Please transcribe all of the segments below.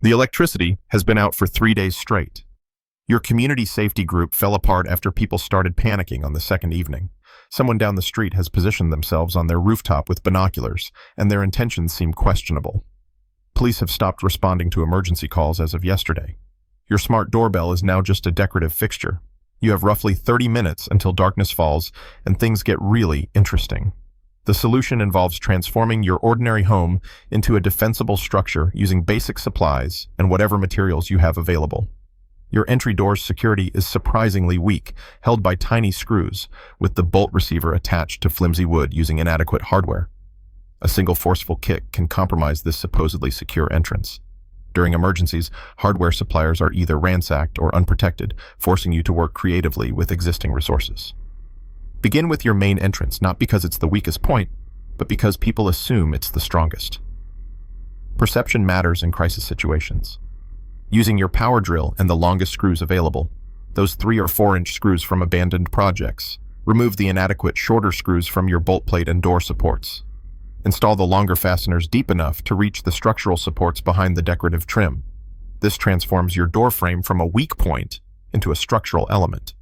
The electricity has been out for 3 days straight. Your community safety group fell apart after people started panicking on the second evening. Someone down the street has positioned themselves on their rooftop with binoculars, and their intentions seem questionable. Police have stopped responding to emergency calls as of yesterday. Your smart doorbell is now just a decorative fixture. You have roughly 30 minutes until darkness falls and things get really interesting. The solution involves transforming your ordinary home into a defensible structure using basic supplies and whatever materials you have available. Your entry door's security is surprisingly weak, held by tiny screws, with the bolt receiver attached to flimsy wood using inadequate hardware. A single forceful kick can compromise this supposedly secure entrance. During emergencies, hardware suppliers are either ransacked or unprotected, forcing you to work creatively with existing resources. Begin with your main entrance, not because it's the weakest point, but because people assume it's the strongest. Perception matters in crisis situations. Using your power drill and the longest screws available, those 3 or 4-inch screws from abandoned projects, remove the inadequate shorter screws from your bolt plate and door supports. Install the longer fasteners deep enough to reach the structural supports behind the decorative trim. This transforms your door frame from a weak point into a structural element.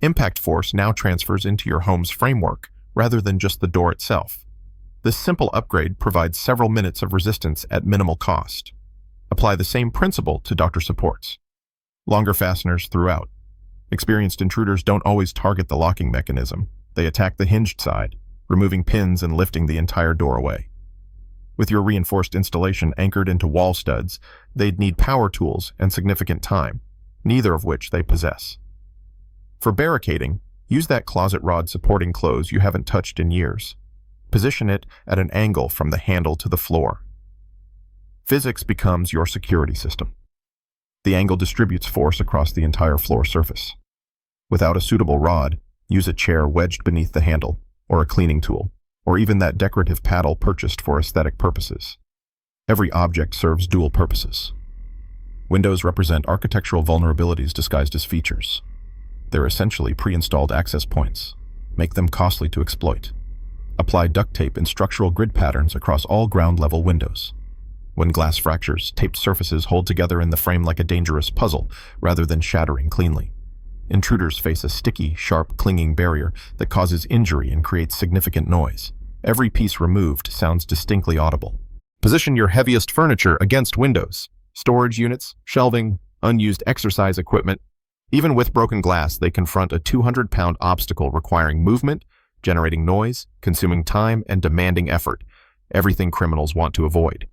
Impact force now transfers into your home's framework rather than just the door itself. This simple upgrade provides several minutes of resistance at minimal cost. Apply the same principle to ductor supports. Longer fasteners throughout. Experienced intruders don't always target the locking mechanism. They attack the hinged side, removing pins and lifting the entire door away. With your reinforced installation anchored into wall studs, they'd need power tools and significant time, neither of which they possess. For barricading, use that closet rod supporting clothes you haven't touched in years. Position it at an angle from the handle to the floor. Physics becomes your security system. The angle distributes force across the entire floor surface. Without a suitable rod, use a chair wedged beneath the handle, or a cleaning tool, or even that decorative paddle purchased for aesthetic purposes. Every object serves dual purposes. Windows represent architectural vulnerabilities disguised as features. They're essentially pre-installed access points. Make them costly to exploit. Apply duct tape and structural grid patterns across all ground-level windows. When glass fractures, taped surfaces hold together in the frame like a dangerous puzzle, rather than shattering cleanly. Intruders face a sticky, sharp, clinging barrier that causes injury and creates significant noise. Every piece removed sounds distinctly audible. Position your heaviest furniture against windows. Storage units, shelving, unused exercise equipment. Even with broken glass, they confront a 200-pound obstacle requiring movement, generating noise, consuming time, and demanding effort. Everything criminals want to avoid.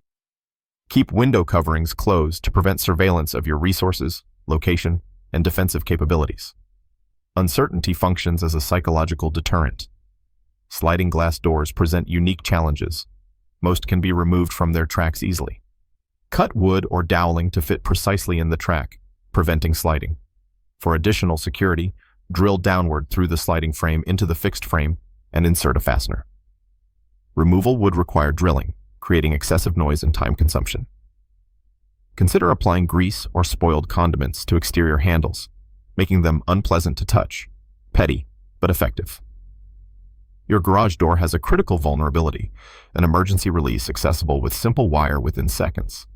Keep window coverings closed to prevent surveillance of your resources, location, and defensive capabilities. Uncertainty functions as a psychological deterrent. Sliding glass doors present unique challenges. Most can be removed from their tracks easily. Cut wood or doweling to fit precisely in the track, preventing sliding. For additional security, drill downward through the sliding frame into the fixed frame and insert a fastener. Removal would require drilling, creating excessive noise and time consumption. Consider applying grease or spoiled condiments to exterior handles, making them unpleasant to touch. Petty, but effective. Your garage door has a critical vulnerability, an emergency release accessible with simple wire within seconds.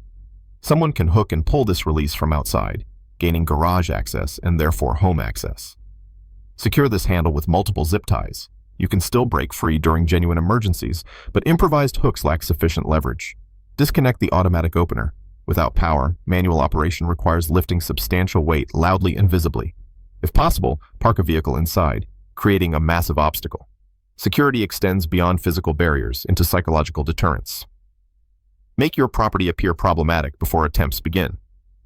Someone can hook and pull this release from outside, gaining garage access and therefore home access. Secure this handle with multiple zip ties. You can still break free during genuine emergencies, but improvised hooks lack sufficient leverage. Disconnect the automatic opener. Without power, manual operation requires lifting substantial weight loudly and visibly. If possible, park a vehicle inside, creating a massive obstacle. Security extends beyond physical barriers into psychological deterrence. Make your property appear problematic before attempts begin.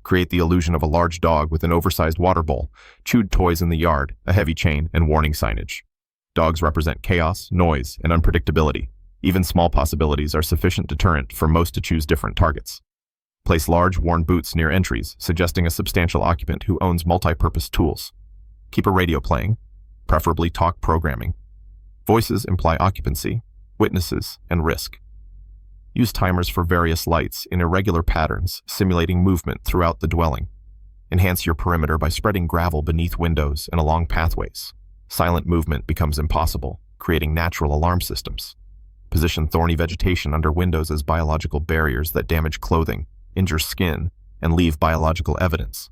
Create the illusion of a large dog with an oversized water bowl, chewed toys in the yard, a heavy chain, and warning signage. Dogs represent chaos, noise, and unpredictability. Even small possibilities are sufficient deterrent for most to choose different targets. Place large, worn boots near entries, suggesting a substantial occupant who owns multi-purpose tools. Keep a radio playing, preferably talk programming. Voices imply occupancy, witnesses, and risk. Use timers for various lights in irregular patterns, simulating movement throughout the dwelling. Enhance your perimeter by spreading gravel beneath windows and along pathways. Silent movement becomes impossible, creating natural alarm systems. Position thorny vegetation under windows as biological barriers that damage clothing, injure skin, and leave biological evidence.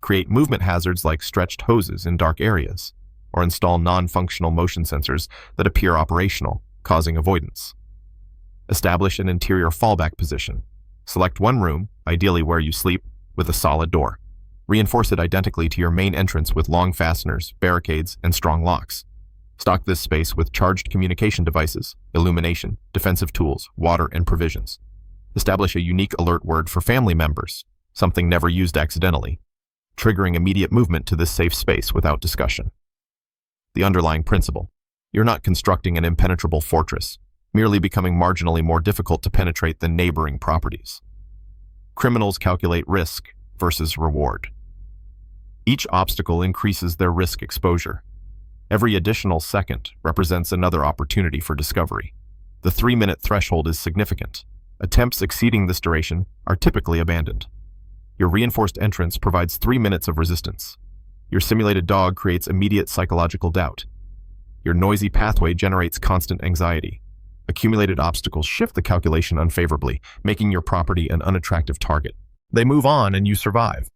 Create movement hazards like stretched hoses in dark areas, or install non-functional motion sensors that appear operational, causing avoidance. Establish an interior fallback position. Select one room, ideally where you sleep, with a solid door. Reinforce it identically to your main entrance with long fasteners, barricades, and strong locks. Stock this space with charged communication devices, illumination, defensive tools, water, and provisions. Establish a unique alert word for family members, something never used accidentally, triggering immediate movement to this safe space without discussion. The underlying principle: you're not constructing an impenetrable fortress, merely becoming marginally more difficult to penetrate than neighboring properties. Criminals calculate risk versus reward. Each obstacle increases their risk exposure. Every additional second represents another opportunity for discovery. The 3-minute threshold is significant. Attempts exceeding this duration are typically abandoned. Your reinforced entrance provides 3 minutes of resistance. Your simulated dog creates immediate psychological doubt. Your noisy pathway generates constant anxiety. Accumulated obstacles shift the calculation unfavorably, making your property an unattractive target. They move on and you survive.